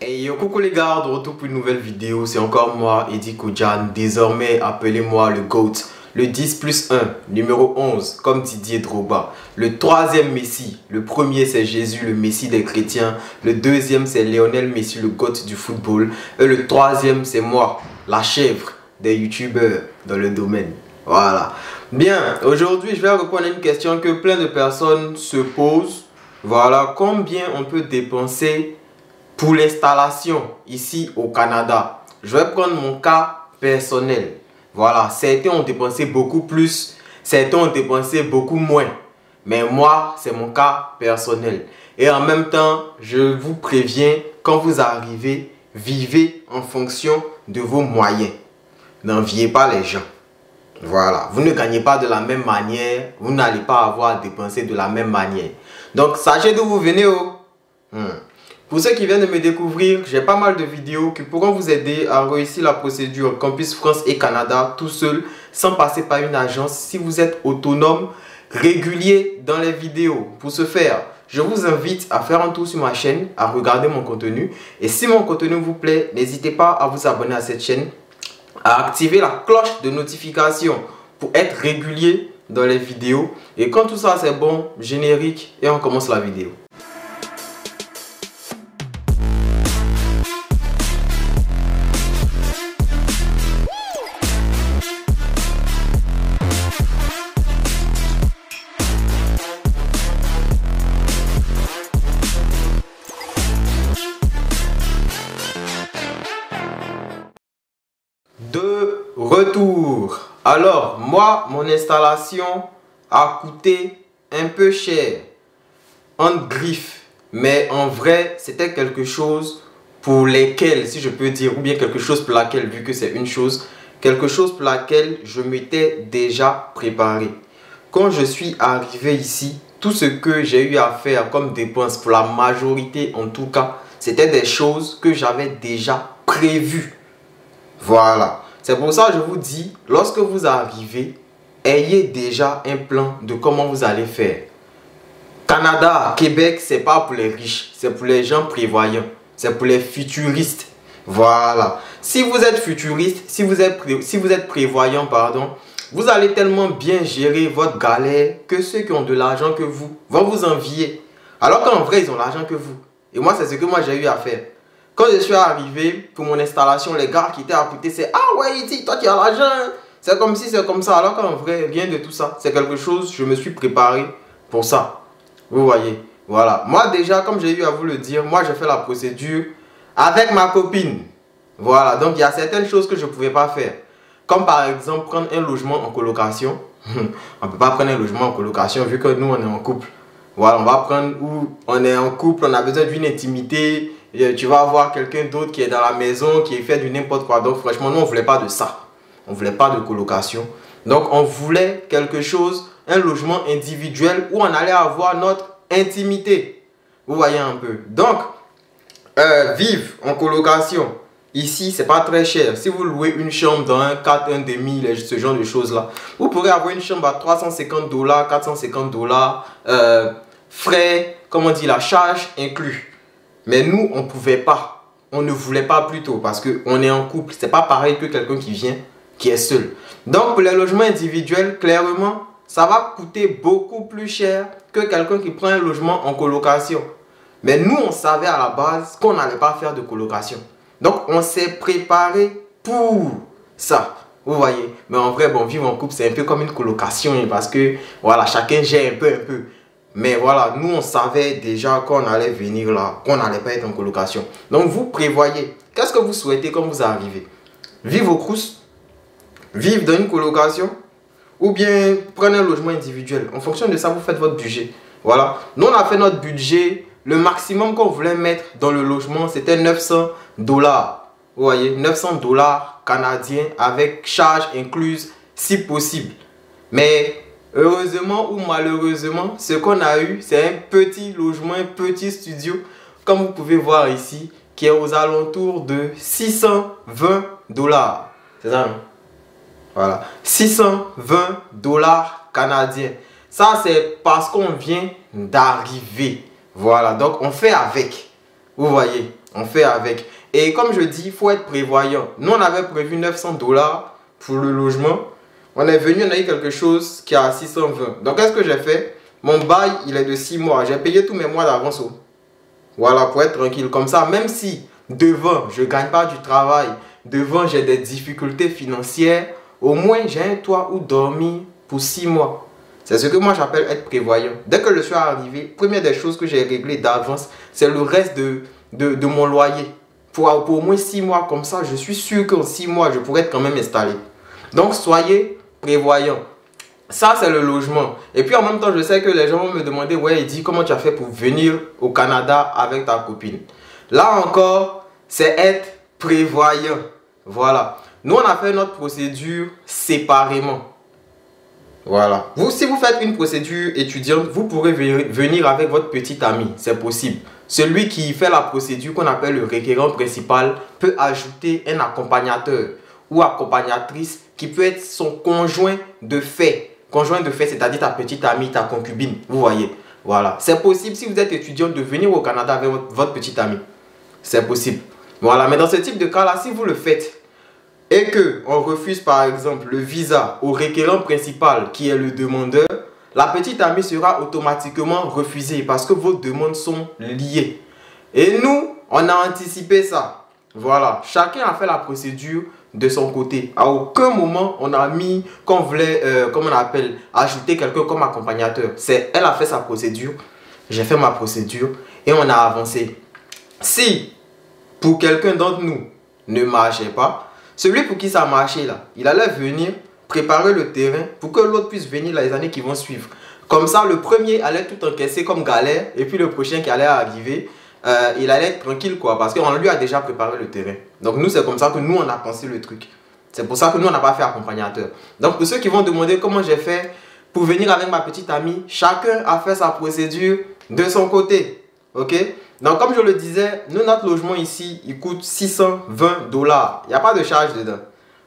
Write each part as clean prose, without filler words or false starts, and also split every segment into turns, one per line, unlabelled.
Hey yo, coucou les gars, de retour pour une nouvelle vidéo. C'est encore moi, Eddie Kodjan. Désormais, appelez-moi le GOAT. Le 10+1, numéro 11, comme Didier Drogba. Le troisième Messi. Le premier, c'est Jésus, le Messi des chrétiens. Le deuxième, c'est Lionel Messi, le GOAT du football. Et le troisième, c'est moi, la chèvre des youtubeurs dans le domaine. Voilà. Bien, aujourd'hui, je vais répondre à une question que plein de personnes se posent. Voilà, combien on peut dépenser pour l'installation ici au Canada? Je vais prendre mon cas personnel. Voilà, certains ont dépensé beaucoup plus, certains ont dépensé beaucoup moins. Mais moi, c'est mon cas personnel. Et en même temps, je vous préviens, quand vous arrivez, vivez en fonction de vos moyens. N'enviez pas les gens. Voilà, vous ne gagnez pas de la même manière, vous n'allez pas avoir à dépenser de la même manière. Donc, sachez d'où vous venez. Pour ceux qui viennent de me découvrir, j'ai pas mal de vidéos qui pourront vous aider à réussir la procédure Campus France et Canada tout seul, sans passer par une agence, si vous êtes autonome, régulier dans les vidéos. Pour ce faire, je vous invite à faire un tour sur ma chaîne, à regarder mon contenu. Et si mon contenu vous plaît, n'hésitez pas à vous abonner à cette chaîne, à activer la cloche de notification pour être régulier dans les vidéos. Et quand tout ça c'est bon, générique et on commence la vidéo. De retour. Alors, moi, mon installation a coûté un peu cher, en griffe, mais en vrai, c'était quelque chose pour lesquels, si je peux dire, ou bien quelque chose pour laquelle, vu que c'est une chose, quelque chose pour laquelle je m'étais déjà préparé. Quand je suis arrivé ici, tout ce que j'ai eu à faire comme dépenses, pour la majorité en tout cas, c'était des choses que j'avais déjà prévues. Voilà. C'est pour ça que je vous dis, lorsque vous arrivez, ayez déjà un plan de comment vous allez faire. Canada, Québec, c'est pas pour les riches, c'est pour les gens prévoyants, c'est pour les futuristes. Voilà. Si vous êtes futuriste, si vous êtes prévoyant, pardon, vous allez tellement bien gérer votre galère que ceux qui ont de l'argent que vous vont vous envier. Alors qu'en vrai, ils ont l'argent que vous. Et moi, c'est ce que moi j'ai eu à faire. Quand je suis arrivé pour mon installation, les gars qui étaient à côté, c'est « Ah ouais, Iti, toi qui as l'argent, c'est comme si, c'est comme ça. » Alors qu'en vrai, rien de tout ça. C'est quelque chose, je me suis préparé pour ça. Vous voyez, voilà. Moi déjà, comme j'ai eu à vous le dire, moi j'ai fait la procédure avec ma copine. Voilà, donc il y a certaines choses que je ne pouvais pas faire. Comme par exemple, prendre un logement en colocation. On ne peut pas prendre un logement en colocation vu que nous, on est en couple. Voilà, on va prendre où on est en couple, on a besoin d'une intimité. Tu vas avoir quelqu'un d'autre qui est dans la maison, qui fait du n'importe quoi. Donc franchement, nous on ne voulait pas de ça. On ne voulait pas de colocation. Donc on voulait quelque chose, un logement individuel où on allait avoir notre intimité. Vous voyez un peu. Donc, vivre en colocation, ici c'est pas très cher. Si vous louez une chambre dans un 4, 1,5, ce genre de choses là, vous pourrez avoir une chambre à $350, $450, frais, comment on dit, la charge inclus. Mais nous, on ne pouvait pas. On ne voulait pas plutôt parce qu'on est en couple. C'est pas pareil que quelqu'un qui vient, qui est seul. Donc, pour les logements individuels, clairement, ça va coûter beaucoup plus cher que quelqu'un qui prend un logement en colocation. Mais nous, on savait à la base qu'on n'allait pas faire de colocation. Donc, on s'est préparé pour ça. Vous voyez. Mais en vrai, bon, vivre en couple, c'est un peu comme une colocation parce que, voilà, chacun gère un peu. Mais voilà, nous on savait déjà qu'on allait venir là, qu'on n'allait pas être en colocation. Donc vous prévoyez. Qu'est-ce que vous souhaitez quand vous arrivez? Vivre au crous? Vivre dans une colocation? Ou bien prendre un logement individuel? En fonction de ça, vous faites votre budget. Voilà. Nous on a fait notre budget. Le maximum qu'on voulait mettre dans le logement, c'était $900. Vous voyez, $900 canadiens avec charge incluse si possible. Mais heureusement ou malheureusement, ce qu'on a eu, c'est un petit logement, un petit studio, comme vous pouvez voir ici, qui est aux alentours de $620. C'est ça, non? Voilà, $620 canadiens. Ça, c'est parce qu'on vient d'arriver. Voilà, donc on fait avec. Vous voyez, on fait avec. Et comme je dis, il faut être prévoyant. Nous, on avait prévu 900 $ pour le logement. On est venu, on a eu quelque chose qui est à 620. Donc, qu'est-ce que j'ai fait? Mon bail, il est de 6 mois. J'ai payé tous mes mois d'avance. Voilà, pour être tranquille. Comme ça, même si devant, je ne gagne pas du travail, devant, j'ai des difficultés financières, au moins, j'ai un toit où dormir pour 6 mois. C'est ce que moi, j'appelle être prévoyant. Dès que je suis arrivé, première des choses que j'ai réglées d'avance, c'est le reste de mon loyer. Pour au moins 6 mois, comme ça, je suis sûr qu'en 6 mois, je pourrais être quand même installé. Donc, soyez prévoyant. Ça, c'est le logement. Et puis, en même temps, je sais que les gens vont me demander, ouais, il dit, comment tu as fait pour venir au Canada avec ta copine? Là encore, c'est être prévoyant. Voilà. Nous, on a fait notre procédure séparément. Voilà. Vous, si vous faites une procédure étudiante, vous pourrez venir avec votre petit ami. C'est possible. Celui qui fait la procédure qu'on appelle le requérant principal peut ajouter un accompagnateur ou accompagnatrice qui peut être son conjoint de fait. Conjoint de fait, c'est-à-dire ta petite amie, ta concubine. Vous voyez. Voilà. C'est possible si vous êtes étudiant de venir au Canada avec votre petit ami. C'est possible. Voilà. Mais dans ce type de cas-là, si vous le faites et qu'on refuse par exemple le visa au requérant principal qui est le demandeur, la petite amie sera automatiquement refusée parce que vos demandes sont liées. Et nous, on a anticipé ça. Voilà. Chacun a fait la procédure de son côté. À aucun moment, on a mis qu'on voulait, comme on appelle, ajouter quelqu'un comme accompagnateur. Elle a fait sa procédure, j'ai fait ma procédure et on a avancé. Si, pour quelqu'un d'entre nous, ne marchait pas, celui pour qui ça marchait là, il allait venir préparer le terrain pour que l'autre puisse venir les années qui vont suivre. Comme ça, le premier allait tout encaisser comme galère et puis le prochain qui allait arriver, il allait être tranquille quoi, parce qu'on lui a déjà préparé le terrain. Donc nous, c'est comme ça que nous, on a pensé le truc. C'est pour ça que nous, on n'a pas fait accompagnateur. Donc pour ceux qui vont demander comment j'ai fait pour venir avec ma petite amie, chacun a fait sa procédure de son côté. Ok? Donc comme je le disais, nous, notre logement ici, il coûte 620 $. Il n'y a pas de charge dedans.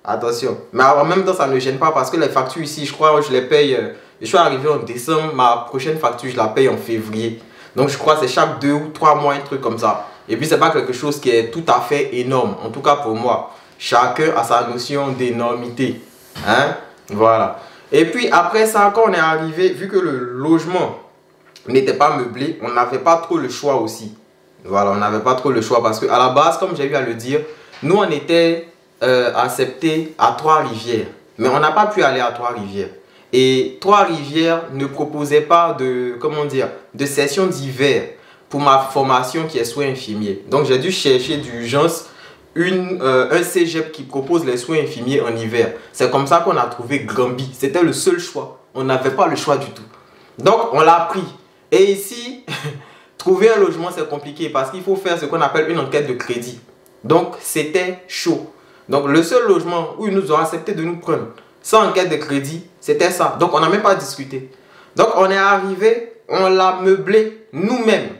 Attention. Mais en même temps, ça ne gêne pas parce que les factures ici, je crois, je les paye. Je suis arrivé en décembre, ma prochaine facture, je la paye en février. Donc je crois que c'est chaque 2 ou 3 mois, un truc comme ça. Et puis c'est pas quelque chose qui est tout à fait énorme, en tout cas pour moi. Chacun a sa notion d'énormité. Hein? Voilà. Et puis après ça, quand on est arrivé, vu que le logement n'était pas meublé, on n'avait pas trop le choix aussi. Voilà, on n'avait pas trop le choix parce qu'à la base, comme j'ai eu à le dire, nous on était acceptés à Trois-Rivières. Mais on n'a pas pu aller à Trois-Rivières. Et Trois-Rivières ne proposait pas de, comment dire, de session d'hiver pour ma formation qui est soins infirmiers. Donc j'ai dû chercher d'urgence un cégep qui propose les soins infirmiers en hiver. C'est comme ça qu'on a trouvé Granby. C'était le seul choix. On n'avait pas le choix du tout. Donc on l'a pris. Et ici, trouver un logement c'est compliqué parce qu'il faut faire ce qu'on appelle une enquête de crédit. Donc c'était chaud. Donc le seul logement où ils nous ont accepté de nous prendre sans enquête de crédit, c'était ça. Donc on n'a même pas discuté. Donc on est arrivé, on l'a meublé nous-mêmes.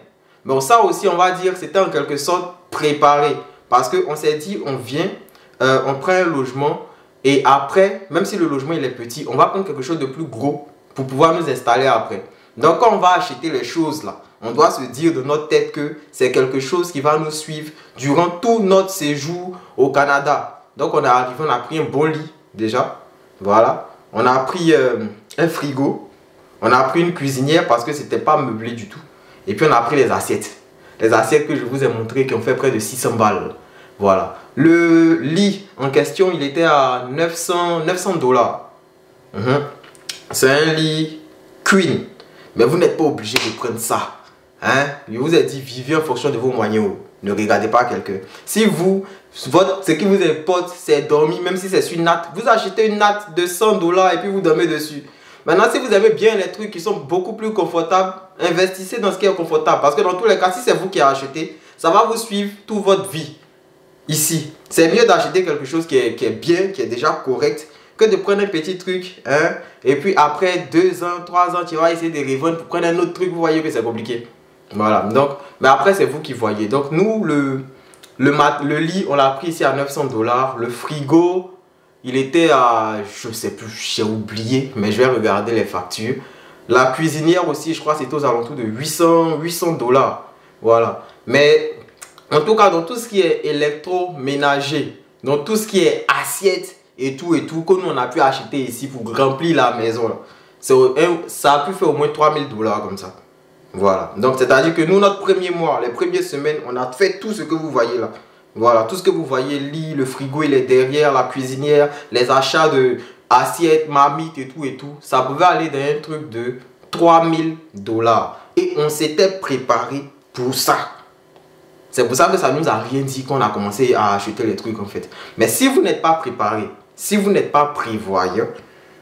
Bon ça aussi on va dire c'était en quelque sorte préparé. Parce qu'on s'est dit on vient, on prend un logement et après, même si le logement il est petit, on va prendre quelque chose de plus gros pour pouvoir nous installer après. Donc quand on va acheter les choses là, on doit se dire de notre tête que c'est quelque chose qui va nous suivre durant tout notre séjour au Canada. Donc on est arrivé, on a pris un bon lit déjà. Voilà. On a pris un frigo. On a pris une cuisinière parce que c'était pas meublé du tout. Et puis on a pris les assiettes. Les assiettes que je vous ai montrées qui ont fait près de 600 balles. Voilà. Le lit en question, il était à 900 $. C'est un lit queen. Mais vous n'êtes pas obligé de prendre ça. Hein? Je vous ai dit, vivez en fonction de vos moyens. Ne regardez pas quelqu'un. Si vous, ce qui vous importe, c'est dormir, même si c'est sur une natte, vous achetez une natte de 100 $ et puis vous dormez dessus. Maintenant, si vous aimez bien les trucs qui sont beaucoup plus confortables, investissez dans ce qui est confortable. Parce que dans tous les cas, si c'est vous qui avez acheté, ça va vous suivre toute votre vie. Ici, c'est mieux d'acheter quelque chose qui est bien, qui est déjà correct, que de prendre un petit truc, hein, et puis après 2 ans, 3 ans, tu vas essayer de revendre pour prendre un autre truc, vous voyez que c'est compliqué. Voilà, donc, mais après c'est vous qui voyez. Donc nous, le lit, on l'a pris ici à 900 $. Le frigo, il était à, je sais plus, j'ai oublié, mais je vais regarder les factures. La cuisinière aussi, je crois c'était aux alentours de 800 $. Voilà, mais En tout cas, dans tout ce qui est électroménager, dans tout ce qui est assiette et tout, que nous on a pu acheter ici pour remplir la maison, là, ça a pu faire au moins 3000 dollars comme ça. Voilà. Donc, c'est-à-dire que nous, notre premier mois, les premières semaines, on a fait tout ce que vous voyez là. Voilà. Tout ce que vous voyez, lit, le frigo, il est derrière, la cuisinière, les achats de assiettes, marmites et tout. Ça pouvait aller dans un truc de 3000 dollars. Et on s'était préparé pour ça. C'est pour ça que ça ne nous a rien dit qu'on a commencé à acheter les trucs en fait. Mais si vous n'êtes pas préparé, si vous n'êtes pas prévoyant,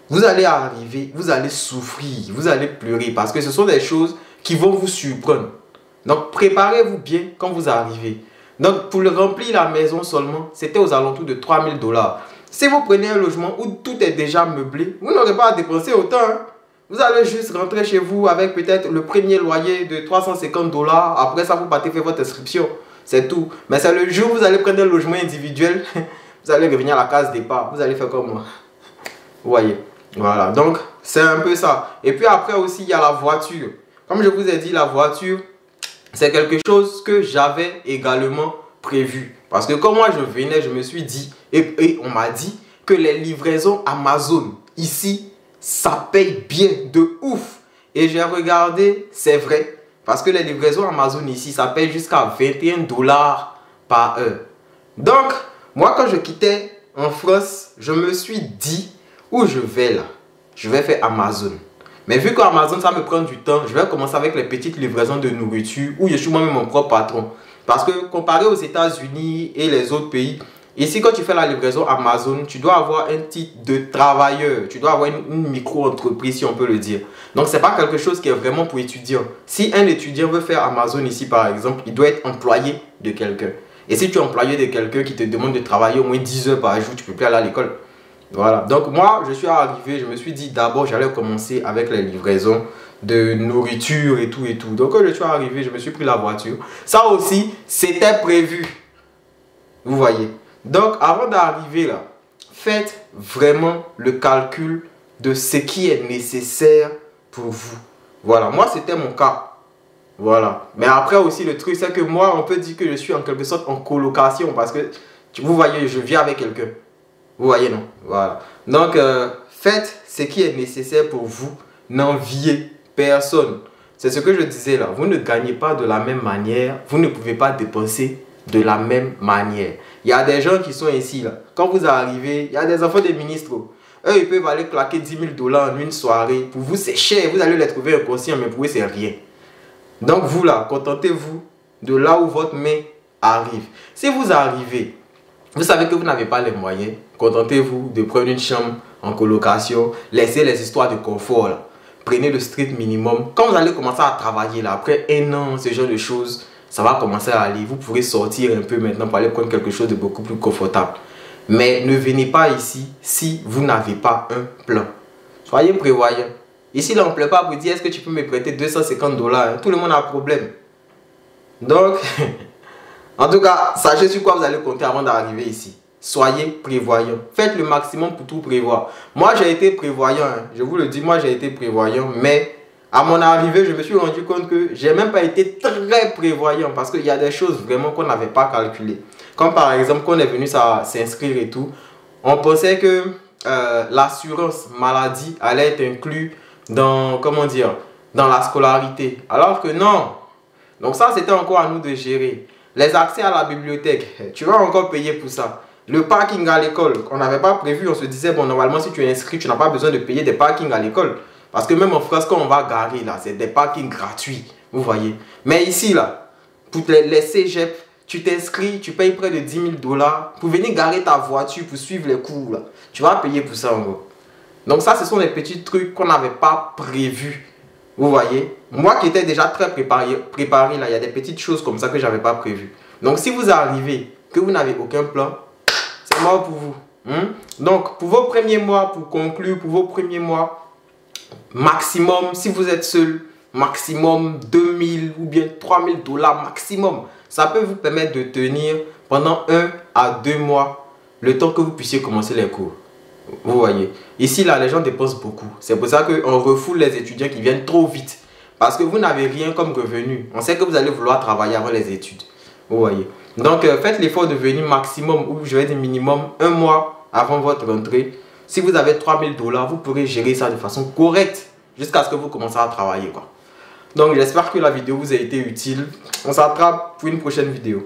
vous allez arriver, vous allez souffrir, vous allez pleurer parce que ce sont des choses qui vont vous surprendre. Donc préparez-vous bien quand vous arrivez. Donc pour le remplir la maison seulement, c'était aux alentours de 3000 dollars. Si vous prenez un logement où tout est déjà meublé, vous n'aurez pas à dépenser autant. Hein. Vous allez juste rentrer chez vous avec peut-être le premier loyer de 350 dollars. Après ça, vous partez faire votre inscription. C'est tout. Mais c'est le jour où vous allez prendre un logement individuel, vous allez revenir à la case départ. Vous allez faire comme moi. Vous voyez. Voilà. Donc, c'est un peu ça. Et puis après aussi, il y a la voiture. Comme je vous ai dit, la voiture, c'est quelque chose que j'avais également prévu. Parce que quand moi je venais, je me suis dit, et on m'a dit que les livraisons Amazon, ici, ça paye bien de ouf. Et j'ai regardé, c'est vrai. Parce que les livraisons Amazon ici, ça paye jusqu'à 21 dollars par heure. Donc, moi quand je quittais en France, je me suis dit, où je vais là? Je vais faire Amazon. Mais vu qu'Amazon, ça me prend du temps, je vais commencer avec les petites livraisons de nourriture où je suis moi-même mon propre patron. Parce que comparé aux États-Unis et les autres pays, ici quand tu fais la livraison Amazon, tu dois avoir un titre de travailleur. Tu dois avoir une micro-entreprise si on peut le dire. Donc c'est pas quelque chose qui est vraiment pour étudiants. Si un étudiant veut faire Amazon ici par exemple, il doit être employé de quelqu'un. Et si tu es employé de quelqu'un qui te demande de travailler au moins 10 heures par jour, tu ne peux plus aller à l'école. Voilà, donc moi je suis arrivé, je me suis dit d'abord j'allais commencer avec les livraisons de nourriture et tout. Donc quand je suis arrivé, je me suis pris la voiture. Ça aussi, c'était prévu. Vous voyez. Donc avant d'arriver là, faites vraiment le calcul de ce qui est nécessaire pour vous. Voilà, moi c'était mon cas. Voilà. Mais après aussi le truc c'est que moi on peut dire que je suis en quelque sorte en colocation parce que vous voyez, je vis avec quelqu'un. Vous voyez, non? Voilà. Donc, faites ce qui est nécessaire pour vous. N'enviez personne. C'est ce que je disais là. Vous ne gagnez pas de la même manière. Vous ne pouvez pas dépenser de la même manière. Il y a des gens qui sont ici là. Quand vous arrivez, il y a des enfants des ministres. Eux, ils peuvent aller claquer 10 000 dollars en une soirée. Pour vous, c'est cher. Vous allez les trouver inconscients, mais pour eux, c'est rien. Donc, vous là, contentez-vous de là où votre main arrive. Si vous arrivez, vous savez que vous n'avez pas les moyens. Contentez-vous de prendre une chambre en colocation. Laissez les histoires de confort là. Prenez le strict minimum. Quand vous allez commencer à travailler là, après un an, ce genre de choses, ça va commencer à aller. Vous pourrez sortir un peu maintenant pour aller prendre quelque chose de beaucoup plus confortable. Mais ne venez pas ici si vous n'avez pas un plan. Soyez prévoyants. Ici là, on ne plaît pas pour dire est-ce que tu peux me prêter 250 dollars. Tout le monde a un problème. Donc... En tout cas, sachez sur quoi vous allez compter avant d'arriver ici. Soyez prévoyant. Faites le maximum pour tout prévoir. Moi, j'ai été prévoyant. Hein. Je vous le dis, moi, j'ai été prévoyant. Mais à mon arrivée, je me suis rendu compte que j'ai même pas été très prévoyant. Parce qu'il y a des choses vraiment qu'on n'avait pas calculées. Comme par exemple, quand on est venu s'inscrire et tout, on pensait que l'assurance maladie allait être inclus dans, comment dire, dans la scolarité. Alors que non. Donc ça, c'était encore à nous de gérer. Les accès à la bibliothèque, tu vas encore payer pour ça. Le parking à l'école, on n'avait pas prévu, on se disait, bon, normalement, si tu es inscrit, tu n'as pas besoin de payer des parkings à l'école. Parce que même en France, quand on va garer, là, c'est des parkings gratuits, vous voyez. Mais ici, là, pour les cégep, tu t'inscris, tu payes près de 10 000 dollars pour venir garer ta voiture, pour suivre les cours, là. Tu vas payer pour ça, en gros. Donc ça, ce sont des petits trucs qu'on n'avait pas prévus. Vous voyez, moi qui étais déjà très préparé là, il y a des petites choses comme ça que je n'avais pas prévues. Donc si vous arrivez, que vous n'avez aucun plan, c'est mort pour vous. Donc pour vos premiers mois, pour conclure, pour vos premiers mois, maximum, si vous êtes seul, maximum 2000 ou bien 3000 dollars maximum. Ça peut vous permettre de tenir pendant 1 à 2 mois, le temps que vous puissiez commencer les cours. Vous voyez, ici là les gens dépensent beaucoup. C'est pour ça qu'on refoule les étudiants qui viennent trop vite. Parce que vous n'avez rien comme revenu. On sait que vous allez vouloir travailler avant les études. Vous voyez. Donc faites l'effort de venir maximum, ou je vais dire minimum, 1 mois avant votre rentrée. Si vous avez 3000 $, vous pourrez gérer ça de façon correcte jusqu'à ce que vous commencez à travailler, quoi. Donc j'espère que la vidéo vous a été utile. On s'attrape pour une prochaine vidéo.